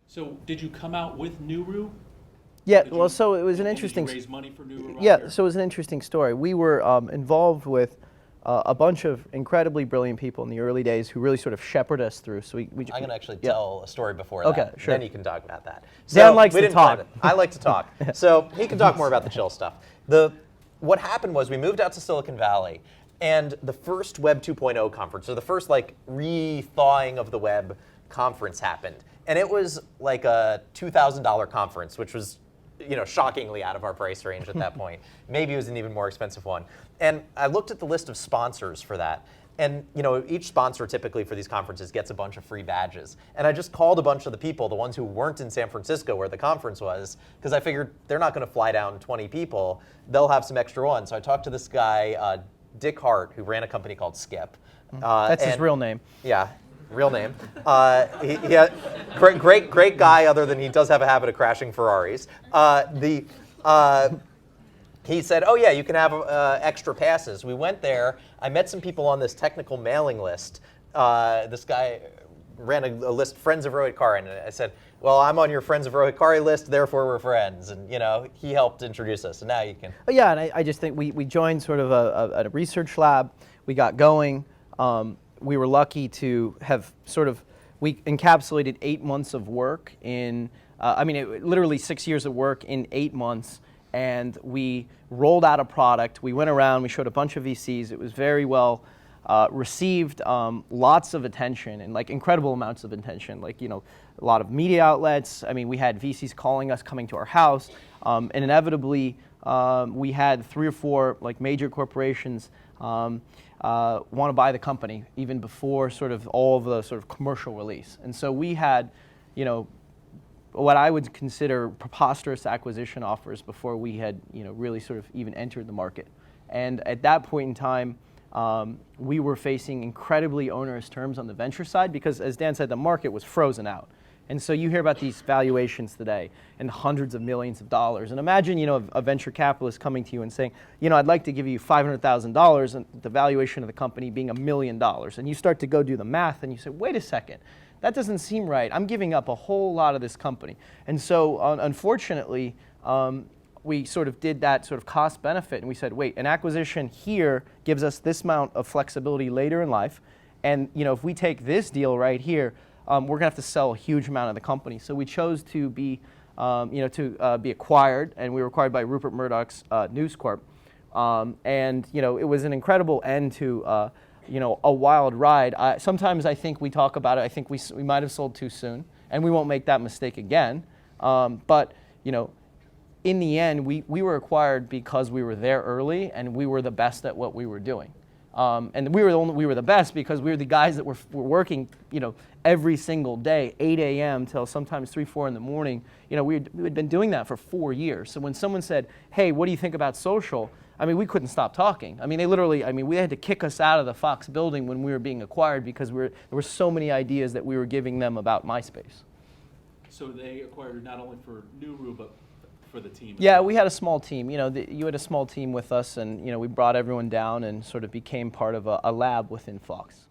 So did you come out with Nuru? Yeah, well, so it was an Did interesting. you raise money for Nuru? Yeah, so it was an interesting story. We were involved with a bunch of incredibly brilliant people in the early days who really sort of shepherded us through. So I'm going to actually yeah. tell a story before Okay, that. sure. Then you can talk about that. Dan likes to talk. I like to talk. So he can talk more about the chill stuff. What happened was we moved out to Silicon Valley, and the first Web 2.0 conference, or the first like re-thawing of the web conference happened. And it was like a $2,000 conference, which was shockingly out of our price range at that point. Maybe it was an even more expensive one. And I looked at the list of sponsors for that. And each sponsor typically for these conferences gets a bunch of free badges. And I just called a bunch of the people, the ones who weren't in San Francisco where the conference was, because I figured they're not going to fly down 20 people. They'll have some extra ones. So I talked to this guy, Dick Hart, who ran a company called Skip. That's his real name. Yeah. Real name. Great guy, other than he does have a habit of crashing Ferraris. He said, oh yeah, you can have extra passes. We went there. I met some people on this technical mailing list. This guy ran a list, Friends of Rohit Kari, and I said, well, I'm on your Friends of Rohit Kari list, therefore we're friends. And he helped introduce us, and now you can. Oh, yeah, and I just think we joined sort of a research lab. We got going. We were lucky to have we encapsulated 8 months of work in, literally 6 years of work in 8 months, and we rolled out a product. We went around, we showed a bunch of VCs. It was very well received, lots of attention, and like incredible amounts of attention, a lot of media outlets. I mean, we had VCs calling us, coming to our house, and inevitably we had 3 or 4 like major corporations want to buy the company even before sort of all of the sort of commercial release. And so we had, what I would consider preposterous acquisition offers before we had, really sort of even entered the market. And at that point in time, we were facing incredibly onerous terms on the venture side because, as Dan said, the market was frozen out. And so you hear about these valuations today in hundreds of millions of dollars. And imagine, a venture capitalist coming to you and saying, I'd like to give you $500,000 and the valuation of the company being $1 million. And you start to go do the math and you say, wait a second, that doesn't seem right. I'm giving up a whole lot of this company. And so unfortunately, we sort of did that sort of cost benefit and we said, wait, an acquisition here gives us this amount of flexibility later in life. And if we take this deal right here, we're going to have to sell a huge amount of the company. So we chose to be, be acquired, and we were acquired by Rupert Murdoch's News Corp. And it was an incredible end to a wild ride. Sometimes I think we talk about it. I think we might have sold too soon, and we won't make that mistake again. But in the end, we were acquired because we were there early, and we were the best at what we were doing. And we were the best because we were the guys that were working, every single day, 8 a.m. till sometimes 3, 4 in the morning. We had been doing that for 4 years. So when someone said, "Hey, what do you think about social?" we couldn't stop talking. They literally, we had to kick us out of the Fox building when we were being acquired because there were so many ideas that we were giving them about MySpace. So they acquired not only for Nuru, but for the team? Yeah, we had a small team. You had a small team with us, and we brought everyone down and sort of became part of a lab within Fox.